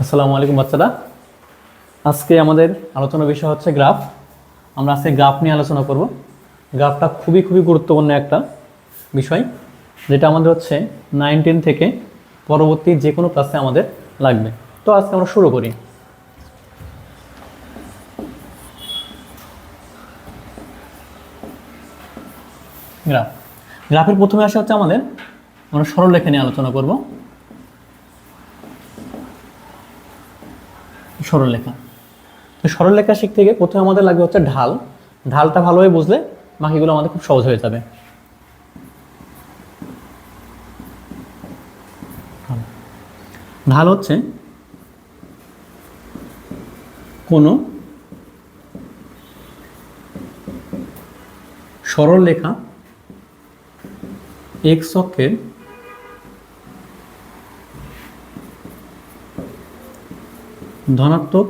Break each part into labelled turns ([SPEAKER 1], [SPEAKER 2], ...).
[SPEAKER 1] আসসালামু আলাইকুম বাচ্চারা। আজকে আমাদের আলোচনার বিষয় হচ্ছে গ্রাফ। আমরা আজকে গ্রাফ নিয়ে আলোচনা করব। গ্রাফটা খুবই গুরুত্বপূর্ণ একটা বিষয়, যেটা আমাদের হচ্ছে 9-10 থেকে পরবর্তী যে কোনো ক্লাসে আমাদের লাগবে। তো আজকে আমরা শুরু করি। গ্রাফ গ্রাফের প্রথমে আসা হচ্ছে আমরা সরলরেখা নিয়ে আলোচনা করব। সরলরেখা, তো সরলরেখা শিখতে গিয়ে প্রথমে আমাদের লাগবে হচ্ছে ঢাল। ঢালটা ভালোভাবে বুঝলে বাকিগুলো আমাদের খুব সহজ হয়ে যাবে। ঢাল হচ্ছে কোনো সরলরেখা এক্স অক্ষের ধনাত্মক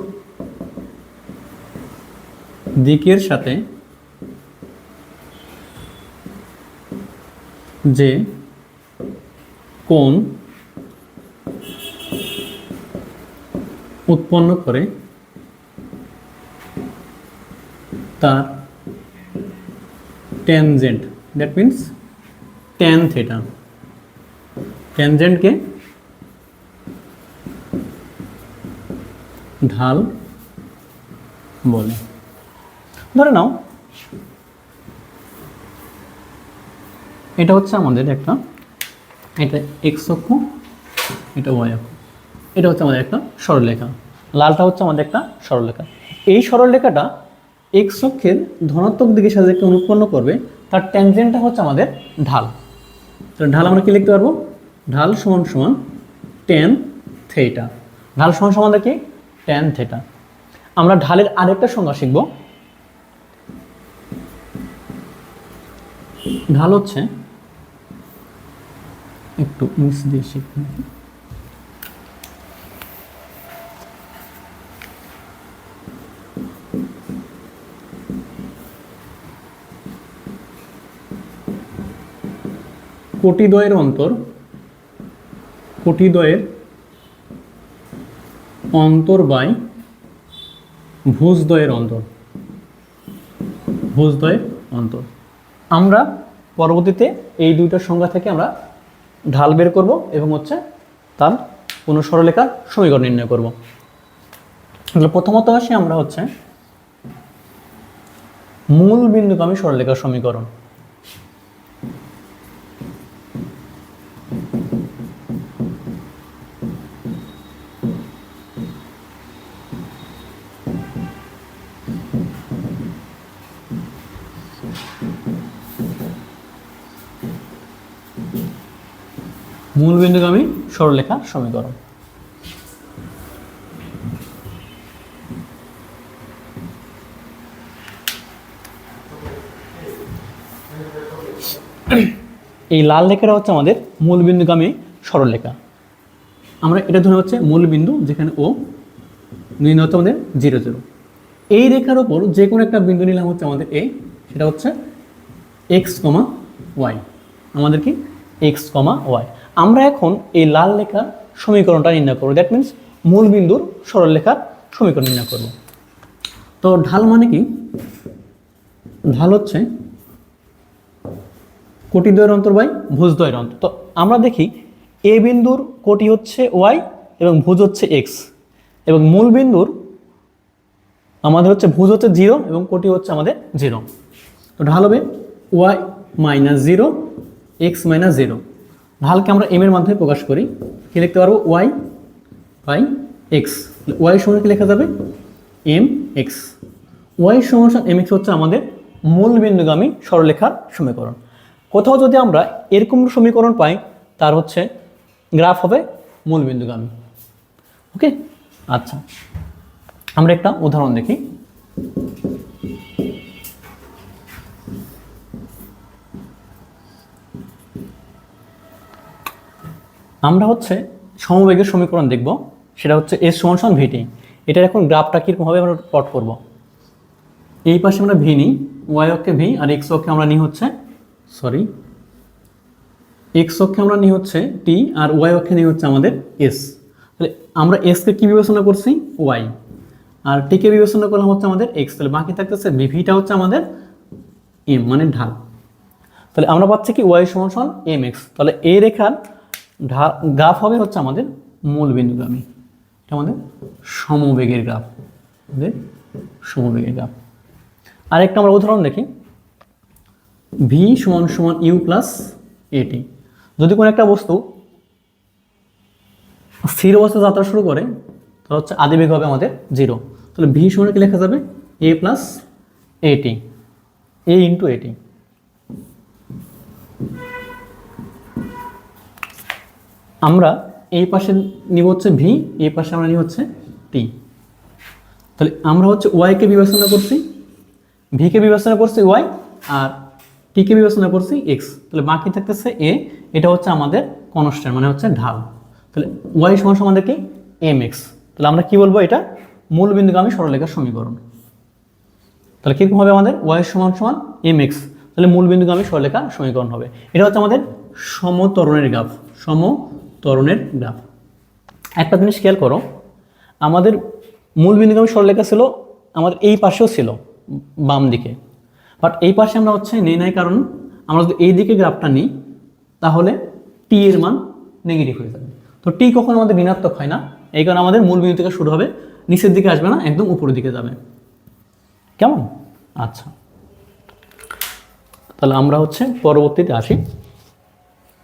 [SPEAKER 1] দিকের সাথে যে কোণ উৎপন্ন করে তার tangent, that means tan theta, ট্যানজেন্টকে ঢাল বলে। ধরে নাও এটা হচ্ছে আমাদের এটা এক্স অক্ষ, এটা ওয়াই অক্ষ, এটা হচ্ছে আমাদের একটা সরলরেখা। লালটা হচ্ছে আমাদের একটা সরলরেখা। এই সরলরেখাটা এক্স অক্ষের ধনাত্মক দিকের সাথে যে কোণ উৎপন্ন করবে তার ট্যানজেন্টটা হচ্ছে আমাদের ঢাল। তো ঢাল আমরা কি লিখতে পারবো? ঢাল সমান সমান ট্যান থিটা। ঢাল সমান সমান কি? Tan theta. আমরা ঢালের আরেকটা সংজ্ঞা শিখব। ঢাল হচ্ছে, একটু নিচ দিয়ে শিখব, কোটিদ্বয়ের অন্তর বাই ভুজদ্বয়ের অন্তর। আমরা পরবর্তীতে এই দুইটা সংজ্ঞা থেকে আমরা ঢাল বের করব এবং হচ্ছে তার কোনো সরলরেখার সমীকরণ নির্ণয় করব। তাহলে প্রথমত আসি আমরা হচ্ছে মূল বিন্দুগামী সরলরেখার সমীকরণ। মূল বিন্দুগামী সরলরেখার সমীকরণ। এই লাল রেখাটা হচ্ছে আমাদের মূল বিন্দুগামী সরলরেখা। আমরা এটা ধরে হচ্ছে মূল বিন্দু, যেখানে ও নির্ণয় হচ্ছে আমাদের 0, 0। এই রেখার ওপর যে কোনো একটা বিন্দু নিলাম হচ্ছে আমাদের এ, সেটা হচ্ছে এক্স কমা ওয়াই। আমাদের কি? এক্স কমা ওয়াই। আমরা এখন এই লাল রেখার সমীকরণটা নির্ণয় করবো, দ্যাট মিন্স মূল বিন্দুর সরলরেখার সমীকরণ নির্ণয় করব। তো ঢাল মানে কি? ঢাল হচ্ছে কোটিদ্বয়ের অন্তর বাই ভুজদ্বয়ের অন্তর। তো আমরা দেখি এ বিন্দুর কোটি হচ্ছে ওয়াই এবং ভুজ হচ্ছে এক্স, এবং মূল বিন্দুর আমাদের হচ্ছে ভুজ হচ্ছে 0 এবং কোটি হচ্ছে আমাদের 0। তো ঢাল হবে ওয়াই মাইনাস 0 এক্স মাইনাস 0। ঢালকে আমরা এম এর মাধ্যমে প্রকাশ করি। কি লিখতে পারবো? Y by x. ওয়াই সমান কি লেখা যাবে? M X. ওয়াই সমান এম এক্স হচ্ছে আমাদের মূল বিন্দুগামী সরলরেখার সমীকরণ। কোথাও যদি আমরা এরকম সমীকরণ পাই, তার হচ্ছে গ্রাফ হবে মূল বিন্দুগামী। ওকে, আচ্ছা, আমরা একটা উদাহরণ দেখি। আমরা হচ্ছে সমবেগের সমীকরণ দেখব, সেটা হচ্ছে এস সমান সমান ভিটি। এটার এখন গ্রাফটা কীরকমভাবে আমরা প্লট করব। এই পাশে আমরা ভি নিই, ওয়াই অক্ষে ভি আর এক্স অক্ষে আমরা নিই হচ্ছে এক্স অক্ষে আমরা নিই হচ্ছে টি আর ওয়াই অক্ষে নিই হচ্ছে আমাদের এস। তাহলে আমরা এসকে কি বিবেচনা করছি? ওয়াই। আর টিকে বিবেচনা করলাম হচ্ছে আমাদের এক্স। তাহলে বাকি থাকতেছে ভিটা হচ্ছে আমাদের এম মানে ঢাল। তাহলে আমরা পাচ্ছি কি ওয়াই সমান সমান এম এক্স। তাহলে এই রেখার গ্রাফ হবে হচ্ছে আমাদের মূল বিন্দুগামী, এটা আমাদের সমবেগের গ্রাফ, আমাদের সমবেগের গ্রাফ। আরেকটা আমরা উদাহরণ দেখি, ভি সমান সমান ইউ প্লাস এটি। যদি কোনো একটা বস্তু স্থির অবস্থায় যাত্রা শুরু করে তাহলে হচ্ছে আদিবেগ হবে আমাদের 0। তাহলে ভি সমান কি লেখা যাবে? এ প্লাস এটি, এ ইন্টু এটি। আমরা এই পাশে নিব হচ্ছে ভি, এই পাশে আমরা নিব হচ্ছে টি। তাহলে আমরা হচ্ছে ওয়াইকে বিবেচনা করছি, ভিকে বিবেচনা করছি ওয়াই, আর টিকে বিবেচনা করছি এক্স। তাহলে বাকি থাকতেছে এ, এটা হচ্ছে আমাদের কনস্ট্যান্ট মানে হচ্ছে ঢাল। তাহলে ওয়াই সমান আমাদের কি? M X. তাহলে আমরা কি বলবো? এটা মূল বিন্দুগামী সরলরেখার সমীকরণ। তাহলে কীরকম হবে আমাদের? ওয়াই সমান সমান এম এক্স। তাহলে মূল বিন্দুগামী সরলরেখার সমীকরণ হবে। এটা হচ্ছে আমাদের সমত্বরণের গ্রাফ, সমত্বরণের গ্রাফ। একটা জিনিস খেয়াল করো, আমাদের মূল বিন্দুগামী সরলরেখা ছিল আমাদের এই পাশেও ছিল বাম দিকে, বাট এই পাশে আমরা হচ্ছে নেই নাই, কারণ আমরা যদি এই দিকে গ্রাফটা নিই তাহলে টি এর মান নেগেটিভ হয়ে যাবে। তো টি কখনো আমাদের ঋণাত্মক হয় না, এই কারণে আমাদের মূল বিন্দু থেকে শুরু হবে, নিচের দিকে আসবে না, একদম উপরের দিকে যাবে। কেমন? আচ্ছা, তাহলে আমরা হচ্ছে পরবর্তীতে আসি।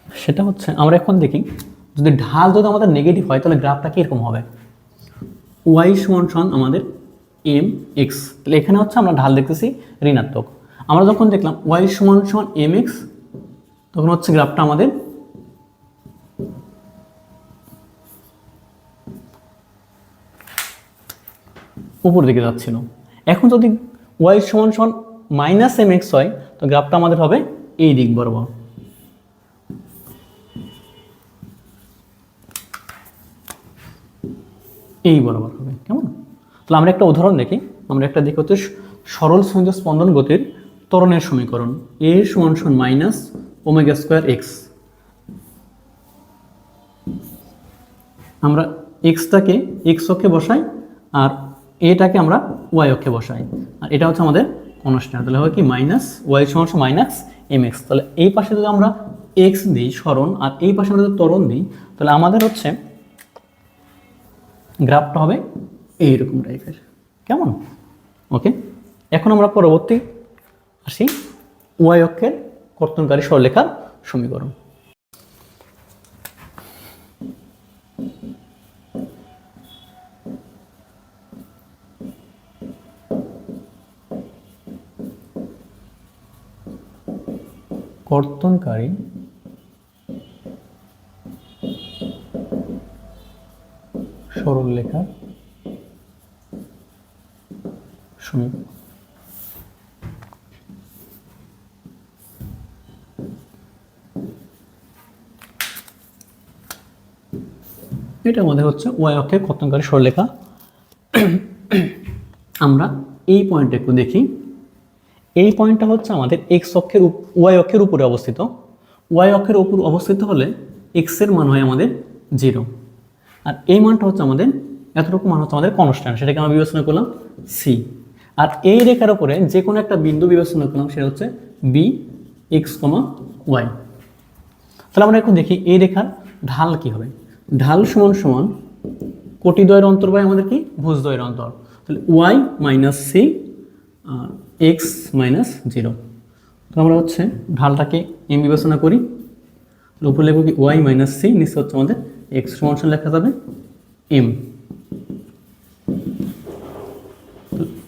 [SPEAKER 1] সেটা হচ্ছে আমরা এখন দেখি, যদি ঢাল যদি আমাদের নেগেটিভ হয় তাহলে গ্রাফটা কীরকম হবে? ওয়াই সমান সমান আমাদের এম এক্স। তাহলে এখানে হচ্ছে আমরা ঢাল দেখতেছি ঋণাত্মক। আমরা যখন দেখলাম ওয়াই সমান সমান এম এক্স, তখন হচ্ছে গ্রাফটা আমাদের উপর দিকে যাচ্ছিল। এখন যদি ওয়াই সমান সমান মাইনাস এম এক্স হয় তো গ্রাফটা আমাদের হবে এই দিক বরাবর। এই বরাবর হবে। কেমন? তাহলে আমরা একটা উদাহরণ দেখি। আমরা একটা দেখি হচ্ছে সরল সংযোগ স্পন্দন গতির ত্বরণের সমীকরণ, এ সমান সমান মাইনাস ওমেগা স্কোয়ার এক্স। আমরা এক্সটাকে এক্স অক্ষে বসাই আর এটাকে আমরা ওয়াই অক্ষে বসাই, আর এটা হচ্ছে আমাদের কনস্ট্যান্ট। তাহলে হয় কি? মাইনাস ওয়াই সমান সমান মাইনাস এম এক্স। তাহলে এই পাশে যদি আমরা এক্স দিই সরণ, আর এই পাশে আমরা যদি ত্বরণ দিই, তাহলে আমাদের হচ্ছে গ্রাফটা হবে এইরকম টাইপের। কেমন? ওকে, এখন আমরা পরবর্তী আসি ওয়াই অক্ষের কর্তনকারী সরলরেখার সমীকরণ। কর্তনকারী সরলরেখার সমীকরণ। এটা আমাদের হচ্ছে ওয়াই অক্ষের কর্তনকারী সরলরেখা। আমরা এই পয়েন্টটা একটু দেখি। এই পয়েন্টটা হচ্ছে আমাদের এক্স অক্ষের ওয়াই অক্ষের উপরে অবস্থিত। ওয়াই অক্ষের উপর অবস্থিত হলে এক্স এর মান হয় আমাদের 0, আর এই মানটা হচ্ছে আমাদের এতটুকু মান হচ্ছে আমাদের কনস্ট্যান্ট, সেটাকে আমরা বিবেচনা করলাম সি। আর এই রেখার উপরে যে কোনো একটা বিন্দু বিবেচনা করলাম, সেটা হচ্ছে বি এক্স কমা ওয়াই। তাহলে আমরা এখন দেখি এই রেখার ঢাল কি হবে। ঢাল সমান সমান কোটিদ্বয়ের অন্তর বাই আমাদের কি? ভুজদ্বয়ের অন্তর। তাহলে Y minus C X minus 0। তো আমরা হচ্ছে ঢালটাকে এম বিবেচনা করি, উপরে লিখব কি? ওয়াই মাইনাস সি, নিচে হচ্ছে আমাদের এক্স সমান সমান লেখা যাবে এম।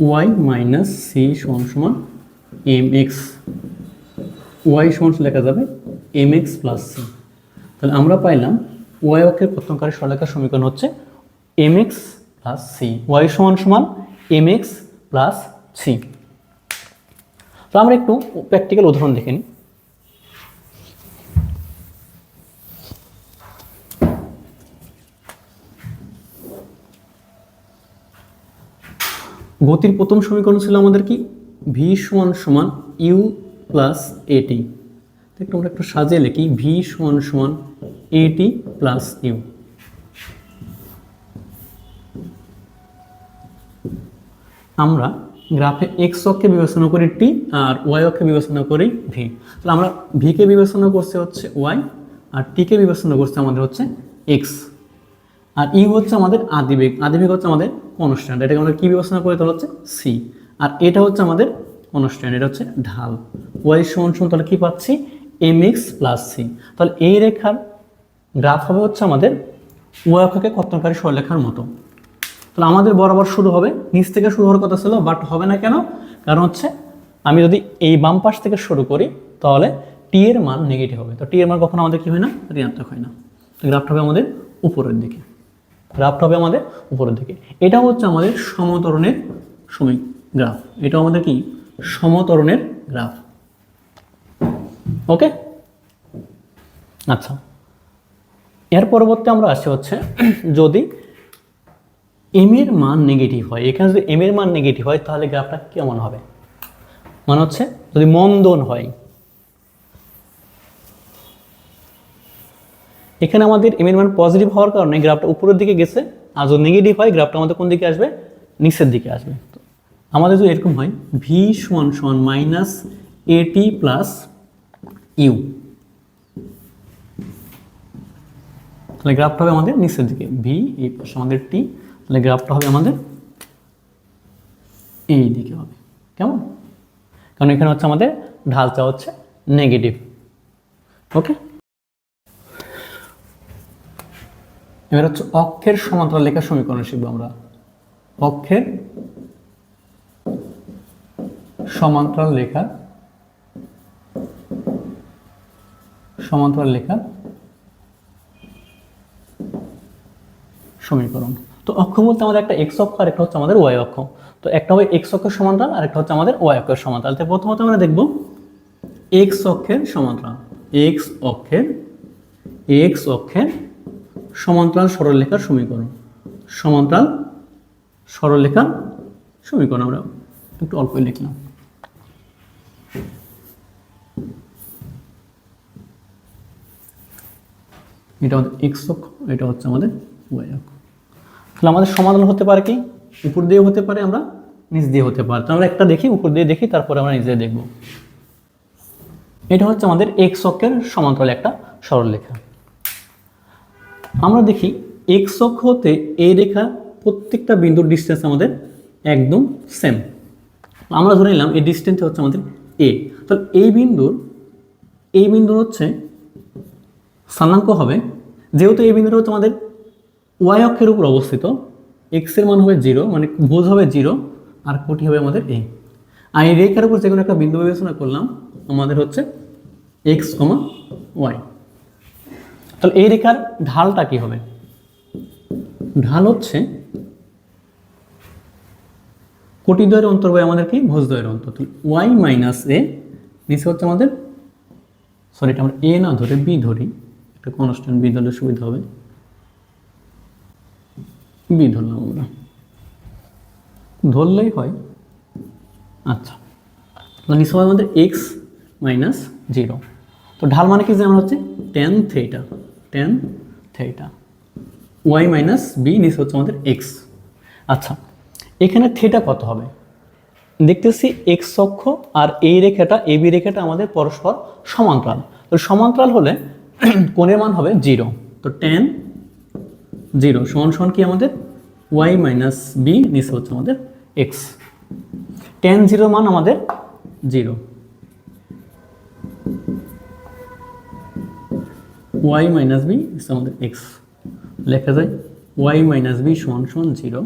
[SPEAKER 1] ওয়াই মাইনাস সি সমান সমান এম এক্স, ওয়াই সমান লেখা যাবে এম এক্স প্লাস সি। তাহলে আমরা পাইলাম ওয়াই অক্ষের কর্তনকারী সরলরেখার সমীকরণ হচ্ছে M X plus C, Y সমান সমান এম এক্স প্লাস সি। তো আমরা একটু প্র্যাকটিক্যাল উদাহরণ দেখে নিই। গতির প্রথম সমীকরণ ছিল আমাদের কি? ভি সমান সমান ইউ প্লাস এটি। একটু আমরা একটু সাজিয়ে লিখি ভি সমান সমান এটি প্লাস ইউ। আমরা গ্রাফে এক্স অক্ষে বিবেচনা করি টি আর ওয়াই অক্ষে বিবেচনা করি ভি। তাহলে আমরা ভিকে বিবেচনা করছে হচ্ছে ওয়াই আর টিকে বিবেচনা করছে আমাদের হচ্ছে এক্স, আর ইউ হচ্ছে আমাদের আদিবেগ, আদিবেগ হচ্ছে আমাদের কনস্ট্যান্ট, এটাকে আমরা কী বিবেচনা করি তাহলে হচ্ছে সি, আর এটা হচ্ছে আমাদের কনস্ট্যান্ট, এটা হচ্ছে ঢাল। ওয়াই সমান সমান তাহলে কী পাচ্ছি এম এক্স প্লাস সি। তাহলে এই রেখার গ্রাফ হবে হচ্ছে আমাদের ওয়াই অক্ষকে কর্তনকারী সরলরেখার মতো। তাহলে আমাদের বরাবর শুরু হবে, নিচ থেকে শুরু হওয়ার কথা ছিল, বাট হবে না কেন? কারণ হচ্ছে আমি যদি এই বাম পাশ থেকে শুরু করি তাহলে টি এর মান নেগেটিভ হবে, তো টি এর মান কখনো আমাদের কি হয় না, ঋণাত্মক হয় না। তো গ্রাফটা হবে আমাদের উপরের দিকে, গ্রাফটা হবে আমাদের উপরের দিকে। এটা হচ্ছে আমাদের সমতরণের গ্রাফ, এটা আমাদের কি সমতরণের গ্রাফ। ওকে, আচ্ছা, এর পরবর্তী আমরা আসি হচ্ছে যদি এম এর মান নেগেটিভ হয়, এখানে যদি এম এর মান নেগেটিভ হয় তাহলে গ্রাফটা কেমন হবে? মানে হচ্ছে যদি মন্দন হয়, এখানে আমাদের এম এর মান পজিটিভ হওয়ার কারণে গ্রাফটা উপরের দিকে গেছে, আর যদি নেগেটিভ হয় গ্রাফটা আমাদের কোন দিকে আসবে, নিচের দিকে আসবে। আমাদের যদি এরকম হয় ভি সমান সমান মাইনাস এটি প্লাস ইউ, তাহলে গ্রাফটা হবে আমাদের নিচের দিকে, ভি এই পাশে আমাদের টি, তাহলে গ্রাফটা হবে আমাদের এই দিকে হবে। কেমন? কারণ এখানে হচ্ছে আমাদের ঢালটা হচ্ছে নেগেটিভ। ওকে, এবার হচ্ছে অক্ষের সমান্তরাল লেখার সমীকরণ শিখবো আমরা। অক্ষের সমান্তরাল লেখা সমীকরণ। তো অক্ষ বলতে আমাদের একটা এক্স অক্ষ আর একটা হচ্ছে আমাদের ওয়াই অক্ষ। তো একটা হবে এক্স অক্ষের সমান্তরাল আর একটা হচ্ছে আমাদের ওয়াই অক্ষের সমান্তরাল। তো প্রথমত আমরা দেখব এক্স অক্ষের সমান্তরাল, এক্স অক্ষের সমান্তরাল সরলরেখার সমীকরণ, সমান্তরাল সরলরেখার সমীকরণ আমরা একটু অল্প লিখলাম। এটা আমাদের এক্স অক্ষ, এটা হচ্ছে আমাদের ওয়াই অক্ষ। তাহলে আমাদের সমাধান হতে পারে কি, উপর দিয়ে হতে পারে, আমরা নিচ দিয়ে হতে পারে। তো আমরা একটা দেখি, উপর দিয়ে দেখি, তারপরে আমরা নিচ দিয়ে দেখব। এটা হচ্ছে আমাদের এক্স অক্ষের সমান্তরাল একটা সরলরেখা। আমরা দেখি এক্স অক্ষ হতে এই রেখা প্রত্যেকটা বিন্দুর ডিস্টেন্স আমাদের একদম সেম। আমরা ধরে নিলাম এই ডিস্টেন্স হচ্ছে আমাদের এ। তাহলে এই বিন্দুর হচ্ছে স্থানাঙ্ক হবে, যেহেতু এই বিন্দুটা হচ্ছে আমাদের ওয়াই অক্ষের উপর অবস্থিত, এক্স এর মান হবে 0, মানে ভুজ হবে 0 আর কোটি হবে আমাদের এ। আর এই রেখার উপর যে কোনো একটা বিন্দু বিবেচনা করলাম আমাদের হচ্ছে এক্স কমা ওয়াই। তাহলে এই রেখার ঢালটা কি হবে? ঢাল হচ্ছে কোটি দ্বয়ের অন্তর হয় আমাদের কি ভুজ দ্বয়ের অন্তর। ওয়াই মাইনাস এ, নিচে হচ্ছে আমাদের, সরি এটা আমরা এ না ধরে বি ধরি, একটা কনস্ট্যান্ট বি ধরলে সুবিধা হবে, বি ধরলাম আমরা, ধরলেই হয়। আচ্ছা, তো নিচে হবে আমাদের এক্স মাইনাস 0। তো ঢাল মানে কি যেমন হচ্ছে tan theta, Y minus B, নিচে হচ্ছে আমাদের এক্স। আচ্ছা, এখানে থেটা কত হবে? দেখতেছি এক্স অক্ষ আর এই রেখাটা এবি রেখাটা আমাদের পরস্পর সমান্তরাল। তো সমান্তরাল হলে কোণের মান হবে 0। তো tan 0 সমান সমান কি আমাদের ওয়াই মাইনাস বি, নিচে হচ্ছে আমাদের এক্স। tan 0 মান আমাদের 0, ওয়াই মাইনাস বি নিচে আমাদের এক্স। লেখা যায় ওয়াই মাইনাস বি সমান সমান 0,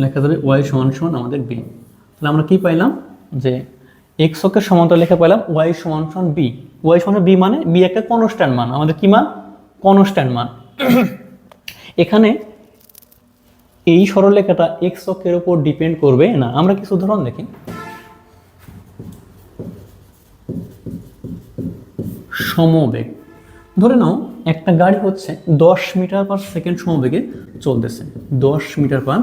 [SPEAKER 1] লেখা যাবে ওয়াই সমান সমান আমাদের বি। তাহলে আমরা কি পাইলাম যে এক্স অক্ষের সমান্তরাল লেখা পাইলাম ওয়াই সমান সমান বি। ওয়াই সমান বি মানে বি একটা কনস্ট্যান্ট মান, আমাদের কি মান? কনস্ট্যান্ট মান। এখানে এই সরলরেখাটা এক্স অক্ষের উপর ডিপেন্ড করবে না। আমরা কিছু উদাহরণ দেখি। সমবেগ, ধরে নাও একটা গাড়ি হচ্ছে 10 মিটার পার সেকেন্ড সমবেগে চলতেছে, 10 মিটার পার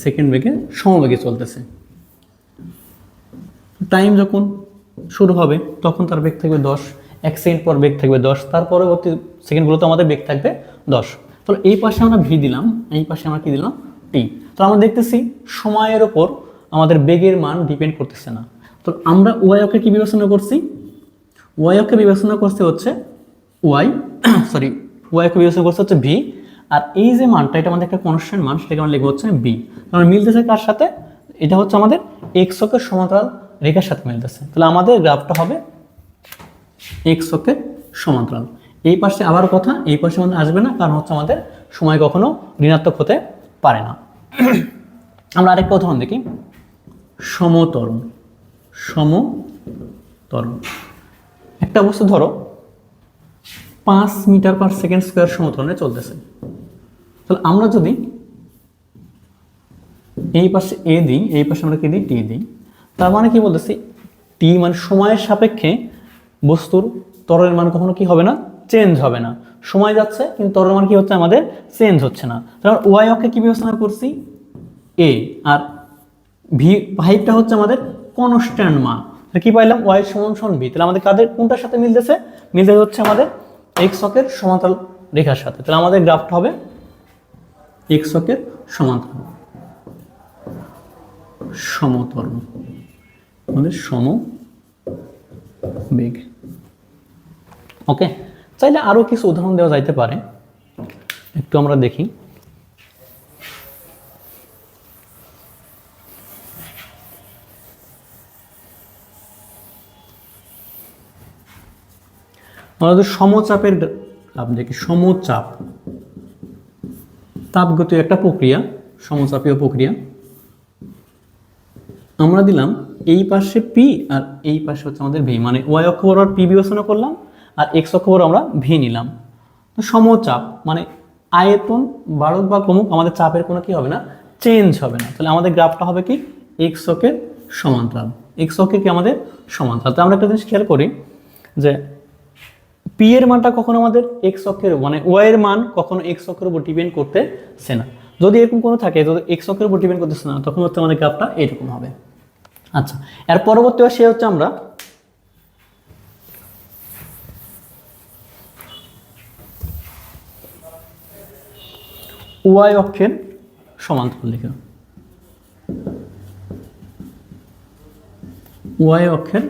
[SPEAKER 1] সেকেন্ড বেগে সমবেগে চলতেছে। টাইম যখন শুরু হবে তখন তার বেগ থাকবে 10। 1 সেকেন্ড পর বেগ থাকবে 10, তার পরবর্তী সেকেন্ডগুলোতে আমাদের বেগ থাকবে 10। তাহলে এই পাশে আমরা ভি দিলাম, এই পাশে আমরা কি দিলাম টি। তো আমরা দেখতেছি সময়ের ওপর আমাদের বেগের মান ডিপেন্ড করতেছে না। তো আমরা ওয়াই অক্ষে কি বিবেচনা করছি, ওয়াই অক্ষে বিবেচনা করছে হচ্ছে ওয়াই সরি ওয়াই অক্ষে বিবেচনা করছে হচ্ছে ভি, আর এই যে মানটা এটা আমাদের একটা কনস্ট্যান্ট মান, সেটাকে আমরা লিখবো হচ্ছে বি। কারণ মিলতেছে কার সাথে, এটা হচ্ছে আমাদের এক্স অক্ষের সমান্তরাল রেখার সাথে মিলতেছে। তাহলে আমাদের গ্রাফটা হবে এক্স অক্ষের সমান্তরাল। এই পাশে আবার কথা, এই পাশে আমাদের আসবে না, কারণ হচ্ছে আমাদের সময় কখনো ঋণাত্মক হতে পারে না। আমরা আরেকটা উদাহরণ দেখি, সমতরণ। সমতরণ একটা বস্তু ধরো 5 মিটার পার সেকেন্ড স্কোয়ার সমতরণে চলতেছে। তাহলে আমরা যদি এই পাশে এ দিই, এই পাশে আমরা কি দিই টি দিই, তার মানে কি বলতেছি টি মানে সময়ের সাপেক্ষে বস্তুর ত্বরণের মান কখনো কি হবে না, চেঞ্জ হবে না। সময় যাচ্ছে কিন্তু ত্বরণের মান কি হচ্ছে আমাদের চেঞ্জ হচ্ছে না। তাহলে ওয়াই অক্ষে কি বিবেচনা করছি এ, আর ভি ফাইভটা হচ্ছে আমাদের কনস্ট্যান্ট মান। কি পাইলাম ওয়াই সমান সমান ভি। তাহলে আমাদের কাদের কোনটার সাথে মিলতেছে, মিলতেছে হচ্ছে আমাদের এক্স অক্ষের সমান্তরাল রেখার সাথে। তাহলে আমাদের গ্রাফটা হবে এক্স অক্ষের সমান্তরাল সমতরণ, আমাদের সমবেগ। ওকে, চাইলে আরো কিছু উদাহরণ দেওয়া যাইতে পারে, একটু আমরা দেখি। আমরা সমচাপের গ্রাফ দেখি, সমচাপ তাপগতীয় একটা প্রক্রিয়া, সমচাপীয় প্রক্রিয়া। আমরা দিলাম এই পাশে পি আর এই পাশে হচ্ছে আমাদের ভি, মানে ওয়াই অক্ষ বরাবর পি বিবেচনা করলাম আর এক্স অক্ষ বরাবর আমরা ভি নিলাম। তো সমচাপ মানে আয়তন বাড়ুক বা কমুক আমাদের চাপের কোনো কি হবে না, চেঞ্জ হবে না। তাহলে আমাদের গ্রাফটা হবে কি এক্স অক্ষের সমান্তরাল, এক্স অক্ষের কি আমাদের সমান্তরাল। তো আমরা একটা জিনিস খেয়াল করি যে পি এর মানটা কখনো আমাদের এক্স অক্ষের মানে ওয়াই এর মান কখনো এক্স অক্ষের উপর ডিপেন্ড করতেছে না। যদি এরকম কোনো থাকে যদি এক্স অক্ষের উপর ডিপেন্ড করতেছে না, তখন হচ্ছে আমাদের গ্রাফটা এরকম হবে। আচ্ছা, এর পরবর্তী সে হচ্ছে আমরা ওয়াই অক্ষের সমান্তরাল রেখা, ওয়াই অক্ষের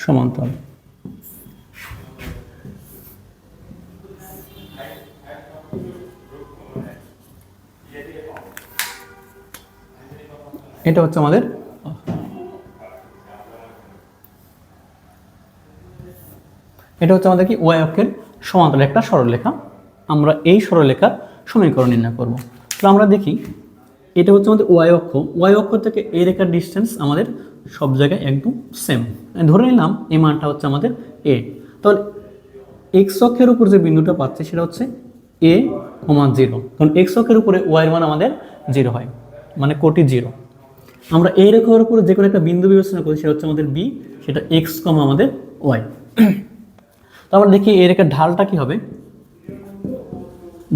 [SPEAKER 1] সমান্তরাল। এটা হচ্ছে আমাদের কি ওয়াই অক্ষের সমান্তরাল একটা সরলরেখা। আমরা এই সরলরেখার সমীকরণ নির্ণয় করব। তো আমরা দেখি এটা হচ্ছে আমাদের ওয়াই অক্ষ, ওয়াই অক্ষ থেকে এই রেখার ডিস্টেন্স আমাদের সব জায়গায় একদম সেম। ধরে নিলাম এই মানটা হচ্ছে আমাদের এ। তাহলে এক্স অক্ষের উপর যে বিন্দুটা পাচ্ছে সেটা হচ্ছে এ, 0, কারণ এক্স অক্ষের উপরে ওয়াই এর মান আমাদের 0 হয়, মানে কোটি 0। আমরা এই রেখার উপরে যে কোনো একটা বিন্দু বিবেচনা করি সেটা হচ্ছে আমাদের বি, সেটা এক্স, আমাদের ওয়াই। তো আমরা দেখি এই রেখার ঢালটা কি হবে,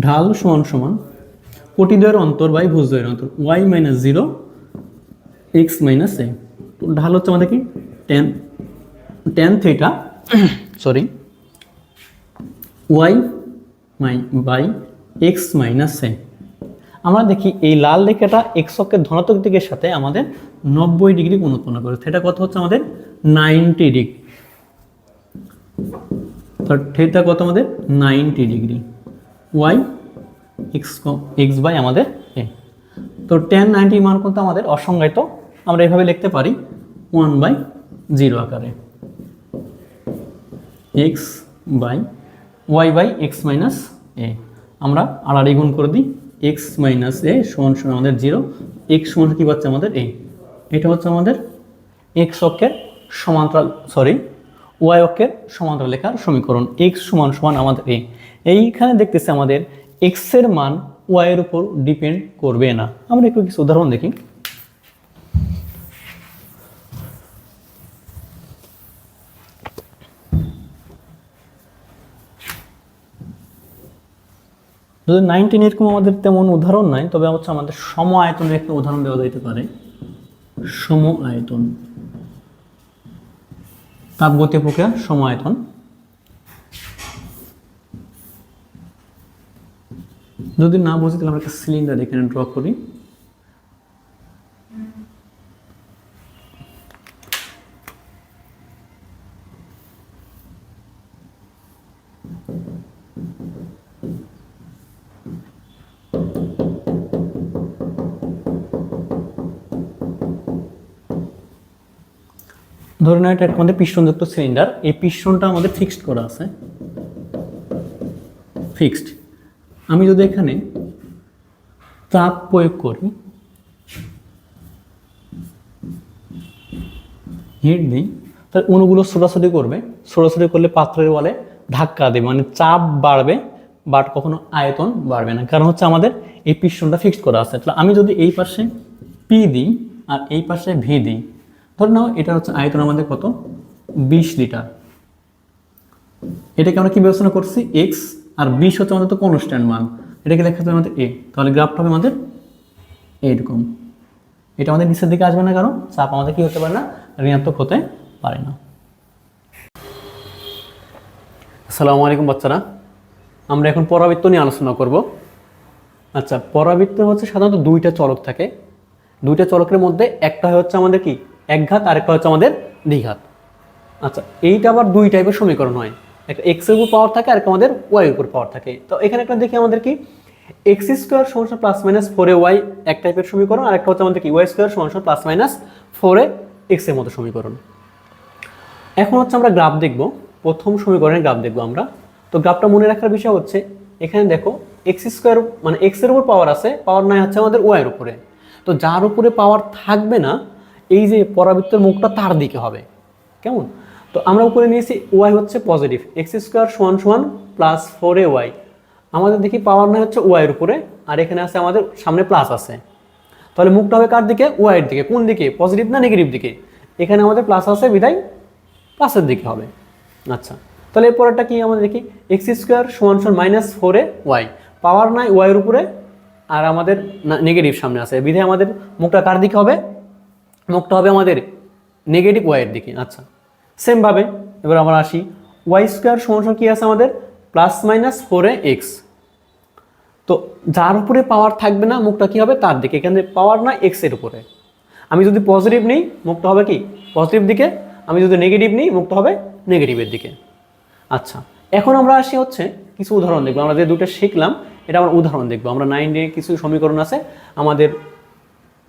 [SPEAKER 1] ঢাল সমান সমান কোটি দ্বয়ের অন্তর বাই ভুজ দ্বয়ের অন্তর, Y minus 0 X minus A. তো ঢাল হচ্ছে আমাদের কি tan theta sorry Y by X minus A. আমরা দেখি এই লাল রেখাটা এক্স অক্ষের ধনাত্মক দিকের সাথে আমাদের 90 ডিগ্রি কোণ উৎপন্ন করে। থিটা কত হচ্ছে আমাদের 90 ডিগ্রি। তো থিটা কত আমাদের 90 ডিগ্রি, ওয়াই এক্স বাই আমাদের এ। তো 1090 মান কিন্তু আমাদের অসংজ্ঞায়িত, আমরা এভাবে লিখতে পারি 1/0 আকারে, X by Y by X minus A. আমরা আড়াআড়ি গুণ করে দিই, এক্স মাইনাস এ সমান সমান আমাদের 0, এক্স সমান কি পাচ্ছে আমাদের এ। এটা হচ্ছে আমাদের এক্স অক্ষের সমান্তরাল ওয়াই অক্ষের সমান্তরাল রেখার সমীকরণ। এক্স সমান সমান আমাদের এ। এইখানে দেখতেছি আমাদের এক্স এর মান ওয়াই এর উপর ডিপেন্ড করবে না। আমরা একটু কিছু উদাহরণ দেখি। যদি 19 এরকম আমাদের তেমন উদাহরণ নাই, তবে হচ্ছে আমাদের সম আয়তনের একটা উদাহরণ দেওয়া যেতে পারে। সম আয়তন, তাপগতীয় প্রক্রিয়া সম আয়তন। যদি না বুঝি তাহলে আমরা একটা সিলিন্ডার এখানে ড্র করি। ধরে নাও এটা আমাদের পিস্টনযুক্ত সিলিন্ডার, এই পিস্টনটা আমাদের ফিক্সড করা আছে, ফিক্সড। আমি যদি এখানে চাপ প্রয়োগ করি, হিট দিই, তাহলে অণুগুলো ছোটাছুটি করবে, ছোটাছুটি করলে পাত্রের ওয়ালে ধাক্কা দেবে, মানে চাপ বাড়বে, বাট কখনো আয়তন বাড়বে না, কারণ হচ্ছে আমাদের এই পিস্টনটা ফিক্সড করা আছে। তাহলে আমি যদি এই পাশে পি দিই আর এই পাশে ভি দিই, ধর নাও এটা হচ্ছে আয়তন আমাদের কত, 20 লিটার। এটাকে আমরা কি বিবেচনা করছি, এক্স, আর 20 হচ্ছে আমাদের তো কনস্ট্যান্ট মান, এটাকে লেখা হবে আমাদের এ। তাহলে গ্রাফটা হবে আমাদের এইরকম। এটা আমাদের নিচের দিকে আসবে না, কারণ চাপ আমাদের কি হতে পারে না, ঋণাত্মক হতে পারে না। আসসালামু আলাইকুম বাচ্চারা, আমরা এখন পরাবৃত্ত নিয়ে আলোচনা করব। আচ্ছা, পরাবৃত্ত হচ্ছে সাধারণত দুইটা চলক থাকে, দুইটা চলকের মধ্যে একটা হচ্ছে আমাদের কি একঘাত, আরেকটা হচ্ছে আমাদের দ্বিঘাত। আচ্ছা, এইটা আবার দুই টাইপের সমীকরণ হয়, একটা এক্স এর উপর পাওয়ার থাকে আর একটা আমাদের ওয়াই এর উপর পাওয়ার থাকে। তো এখানে একটা দেখি আমাদের কি এক্স স্কোয়ার সমান প্লাস মাইনাস 4ay এক টাইপের সমীকরণ, আর একটা হচ্ছে আমাদের কি ওয়াই স্কোয়ার সমান প্লাস মাইনাস 4ax এর মতো সমীকরণ। এখন হচ্ছে আমরা গ্রাফ দেখব, প্রথম সমীকরণের গ্রাফ দেখব আমরা। তো গ্রাফটা মনে রাখার বিষয় হচ্ছে এখানে দেখো এক্স স্কোয়ার মানে এক্স এর উপর পাওয়ার আছে, পাওয়ার নাই হচ্ছে আমাদের ওয়াই এর উপরে। তো যার উপরে পাওয়ার থাকবে না, এই যে পরাবৃত্তের মুখটা তার দিকে হবে, কেমন? তো আমরা উপরে নিয়েছি ওয়াই হচ্ছে পজিটিভ, এক্স স্কোয়ার সমান সমান প্লাস 4ay। আমাদের দেখি পাওয়ার নাই হচ্ছে ওয়াই এর উপরে, আর এখানে আছে আমাদের সামনে প্লাস আছে, তাহলে মুখটা হবে কার দিকে, ওয়াই এর দিকে। কোন দিকে, পজিটিভ না নেগেটিভ দিকে? এখানে আমাদের প্লাস আছে বিধায় প্লাসের দিকে হবে। আচ্ছা, তাহলে এরপরটা কি আমাদের দেখি এক্স স্কোয়ার সমান সমান মাইনাস 4ay, পাওয়ার নাই ওয়াই এর উপরে আর আমাদের নেগেটিভ সামনে আছে, বিধায় আমাদের মুখটা কার দিকে হবে, মুখটা হবে আমাদের নেগেটিভ ওয়াই এর দিকে। আচ্ছা, সেমভাবে এবার আমরা আসি ওয়াই স্কোয়ার সমান সমান কি আছে আমাদের প্লাস মাইনাস 4ax। তো যার উপরে পাওয়ার থাকবে না মুখটা কি হবে, তার দিকে। এখানে পাওয়ার না এক্স এর উপরে, আমি যদি পজিটিভ নিই মুখটা হবে কি পজিটিভ দিকে, আমি যদি নেগেটিভ নিই মুখটা হবে নেগেটিভের দিকে। আচ্ছা, এখন আমরা আসি হচ্ছে কিছু উদাহরণ দেখবো। আমরা যে দুটো শিখলাম এটা আমরা উদাহরণ দেখবো। আমরা 9 কিছু সমীকরণ আছে আমাদের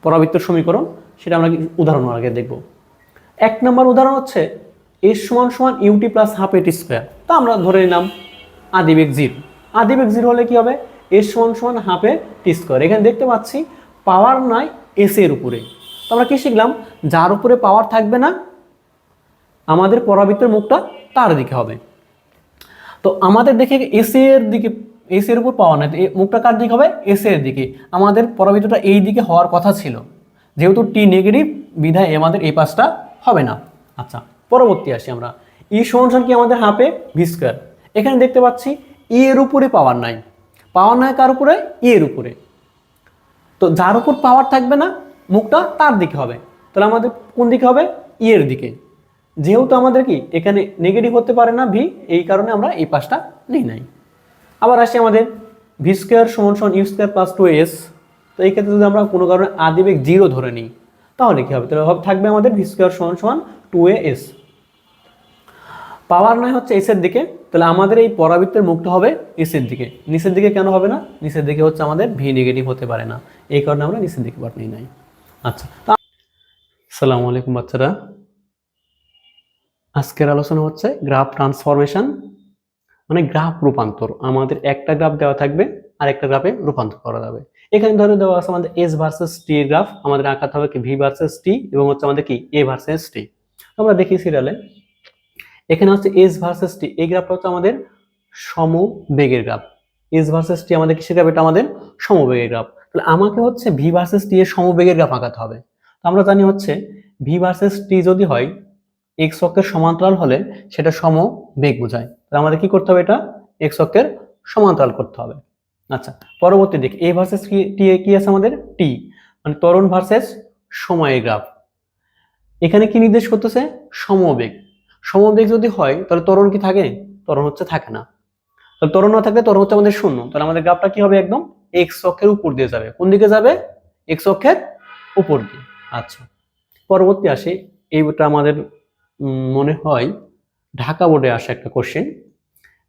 [SPEAKER 1] পরাবৃত্তের সমীকরণ, সেটা আমরা উদাহরণ আগে দেখব। 1 নম্বর উদাহরণ হচ্ছে এস সমান সমান ইউটি প্লাস হাফ এটি স্কোয়ার। তা আমরা ধরে নিলাম আদিবেগ 0। আদিবেগ 0 হলে কি হবে, এস সমান সমান হাফ এ টি স্কোয়ার। এখানে দেখতে পাচ্ছি পাওয়ার নাই এস এর উপরে। তো আমরা কি শিখলাম, যার উপরে পাওয়ার থাকবে না আমাদের পরাবৃত্তের মুখটা তার দিকে হবে। তো আমাদের দেখে এস এর দিকে, এস এর উপর পাওয়ার নাই, মুখটা কার দিকে হবে, এস এর দিকে। আমাদের পরাবৃত্তটা এই দিকে হওয়ার কথা ছিল, যেহেতু টি নেগেটিভ বিধায় আমাদের এই পাশটা হবে না। আচ্ছা, পরবর্তী আসি আমরা ই সমান কি আমাদের হাফে ভি স্কোয়ার। এখানে দেখতে পাচ্ছি ই এর উপরে পাওয়ার নাই, পাওয়ার নাই কার উপরে, ই এর উপরে। তো যার উপর পাওয়ার থাকবে না মুখটা তার দিকে হবে, তাহলে আমাদের কোন দিকে হবে, ই এর দিকে। যেহেতু আমাদের কি এখানে নেগেটিভ হতে পারে না ভি, এই কারণে আমরা এই পাশটা নিই নাই। আবার আসি আমাদের ভি স্কোয়ার সমান সমান ইউ স্কোয়ার প্লাস 2s। তো এই ক্ষেত্রে যদি আমরা কোনো কারণে আদিবেগ 0 ধরে নিই তাহলে কি হবে, তাহলে থাকবে আমাদের ভি স্কোয়ার সমান সমান 2as। পাওয়ার নাই হচ্ছে এস এর দিকে, তাহলে আমাদের এই পরাবৃত্তের মুখটা হবে এস এর দিকে। নিচের দিকে কেন হবে না, নিচের দিকে হচ্ছে আমাদের ভি নেগেটিভ হতে পারে না, এই কারণে আমরা নিচের দিকে পাঠ নিই নাই। আচ্ছা, আসসালামু আলাইকুম বাচ্চারা, আজকের আলোচনা হচ্ছে গ্রাফ ট্রান্সফরমেশন, মানে গ্রাফ রূপান্তর। আমাদের একটা গ্রাফ দেওয়া থাকবে আর একটা গ্রাফে রূপান্তর করা যাবে। এখানে ধরে দেওয়া আছে আমাদের এস ভার্সেস টি এর গ্রাফ, আমাদের আঁকাতে হবে কি ভি ভার্সেস টি, এবং হচ্ছে আমাদের কি এ ভার্সেস টি। আমরা দেখি সিরিয়ালে এখানে হচ্ছে এস ভার্সেস টি, এই গ্রাফটা হচ্ছে আমাদের সমবেগের গ্রাফ। এস ভার্সেস টি আমাদের কিসের গ্রাফ, এটা আমাদের সমবেগের গ্রাফ। তাহলে আমাকে হচ্ছে ভি ভার্সেস টি এর সমবেগের গ্রাফ আঁকাতে হবে। তো আমরা জানি হচ্ছে ভি ভার্সেস টি যদি হয় এক্স অক্ষের সমান্তরাল হলে সেটা সমবেগ বোঝায়। তাহলে আমাদের কি করতে হবে, এটা এক্স অক্ষের সমান্তরাল করতে হবে। আচ্ছা, পরবর্তী দিক এ ভার্সেস টি কি আছে আমাদের টি, মানে ত্বরণ ভার্সেস সময়ের গ্রাফ। এখানে কি নির্দেশ করতেছে? সমবেগ। সমবেগ যদি হয় তাহলে ত্বরণ কি থাকে? ত্বরণ হচ্ছে থাকে না। তাহলে ত্বরণ না থাকলে ত্বরণ হচ্ছে আমাদের শূন্য। তাহলে আমাদের গ্রাফটা কি হবে? একদম এক্স অক্ষের উপর দিয়ে যাবে। কোন দিকে যাবে? এক্স অক্ষের উপর দিয়ে। আচ্ছা, পরবর্তী আসে, এইটা আমাদের মনে হয় ঢাকা বোর্ডে আসে একটা কোশ্চেন,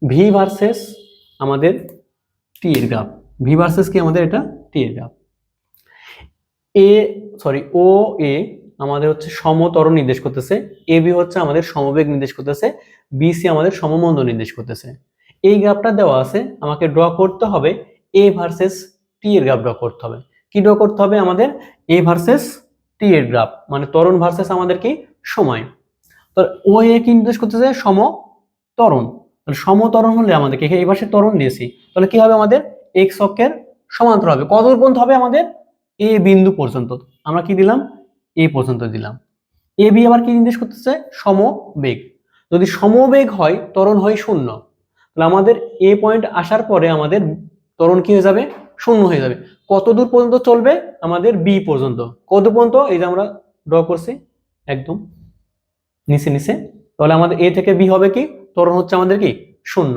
[SPEAKER 1] ভি ভার্সেস আমাদের টি এর গ্রাফ। ভি ভার্সেস কি আমাদের এটা? টি এর গ্রাফ। ও এ আমাদের হচ্ছে সমত্বরণ নির্দেশ করতেছে, এ বি হচ্ছে আমাদের সমবেগ নির্দেশ করতেছে, বি সি আমাদের সমমন্দল নির্দেশ করতেছে। এই গ্রাফটা দেওয়া আছে, আমাকে ড্র করতে হবে এ ভার্সেস টি এর গ্রাফ ড্র করতে হবে। কি ড্র করতে হবে আমাদের? এ ভার্সেস টি এর গ্রাফ, মানে ত্বরণ ভার্সেস আমাদের কি সময়। তো ও এ কি নির্দেশ করতেছে? সমত্বরণ। তাহলে সমত্বরণ হলে আমাদেরকে এই পাশে ত্বরণ দিয়েছি, তাহলে কি হবে? আমাদের এক্স অক্ষের সমান্তর হবে। কত দূর পর্যন্ত হবে? আমাদের এ বিন্দু পর্যন্ত। আমরা কি দিলাম? এ পর্যন্ত দিলাম। এ বি আবার কি নির্দেশ করতেছে? সমবেগ। যদি সমবেগ হয় ত্বরণ হয় শূন্য, তাহলে আমাদের এ পয়েন্ট আসার পরে আমাদের ত্বরণ কি হয়ে যাবে? শূন্য হয়ে যাবে। কত দূর পর্যন্ত চলবে? আমাদের বি পর্যন্ত। কত পর্যন্ত? এই যে আমরা ড্র করছি একদম নিচে নিচে। তাহলে আমাদের এ থেকে বি হবে কি? ত্বরণ হচ্ছে আমাদের কি? শূন্য।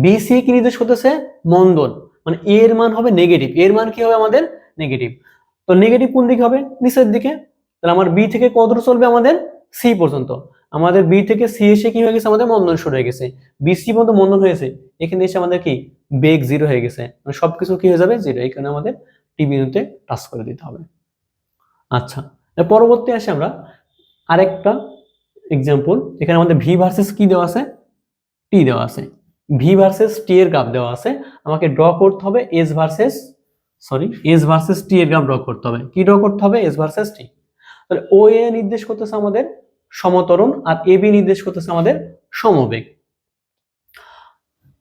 [SPEAKER 1] বি সি কি নির্দেশ করতেছে? মন্দন, মানে এর মান হবে নেগেটিভ। এর মান কি হবে? আমাদের নেগেটিভ। তো নেগেটিভ কোন দিকে হবে? নিচের দিকে। তাহলে আমার বি থেকে কত দূর চলবে? আমাদের সি পর্যন্ত। আমাদের বি থেকে সি এসে কি হয়ে গেছে? আমাদের মন্দন শুরু হয়ে গেছে। বি সি পর্যন্ত মন্দন হয়েছে, এখানে এসে আমাদের কি বেগ জিরো হয়ে গেছে, মানে সবকিছু কি হয়ে যাবে? জিরো। এখানে আমাদের টি বিন্দুতে টাচ করে দিতে হবে। আচ্ছা, পরবর্তী আসে আমরা আরেকটা এক্সাম্পল। এখানে আমাদের ভি ভার্সেস কি দেওয়া আছে? টি দেওয়া আছে। ভি ভার্সেস টি এর গ্রাফ দেওয়া আছে, আমাকে ড্র করতে হবে এস ভার্সেস টি এর গ্রাফ ড্র করতে হবে। কি ড্র করতে হবে? এস ভার্সেস টি। তাহলে ও এ নির্দেশ করতেছে আমাদের সমত্বরণ, আর এ বি নির্দেশ করতেছে আমাদের সমবেগ।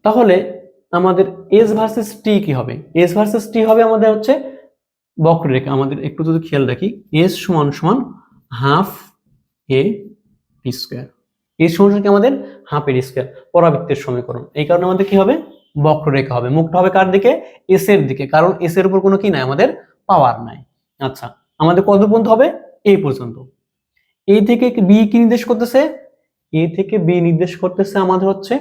[SPEAKER 1] তাহলে আমাদের এস ভার্সেস টি কি হবে? এস ভার্সেস টি হবে আমাদের হচ্ছে বক্ররেখা। আমাদের একটু যদি খেয়াল রাখি, এস সমান সমান হাফ এ টি স্কোয়ার। এর সমান কি আমাদের? হাফ এ টি স্কোয়ার, পরাবৃত্তের সমীকরণ। এই কারণে আমাদের কি হবে? বক্ররেখা হবে। মুখটা হবে কার দিকে? এস এর দিকে, কারণ এস এর উপর কোনো কি নাই, আমাদের পাওয়ার নাই। আচ্ছা, আমাদের কত পর্যন্ত হবে? এই পর্যন্ত। এ থেকে বি কি নির্দেশ করতেছে? এ থেকে বি নির্দেশ করতেছে আমাদের হচ্ছে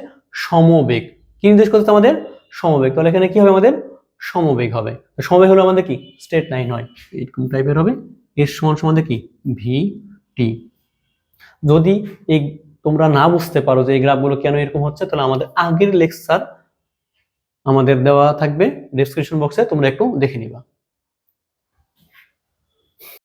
[SPEAKER 1] সমবেগ। কি নির্দেশ করতেছে? আমাদের সমবেগ। তাহলে এখানে কি হবে? আমাদের সমবেগ হবে। সমবেগ হলো আমাদের কি? স্ট্রেট লাইন হয়, এরকম টাইপের হবে। এর সমান সমান কি? V T. যদি এই তোমরা না বুঝতে পারো যে এই গ্রাফগুলো কেন এরকম হচ্ছে, তাহলে আমাদের আগের লেকচার আমাদের দেওয়া থাকবে ডেসক্রিপশন বক্সে, তোমরা একটু দেখে নিবা।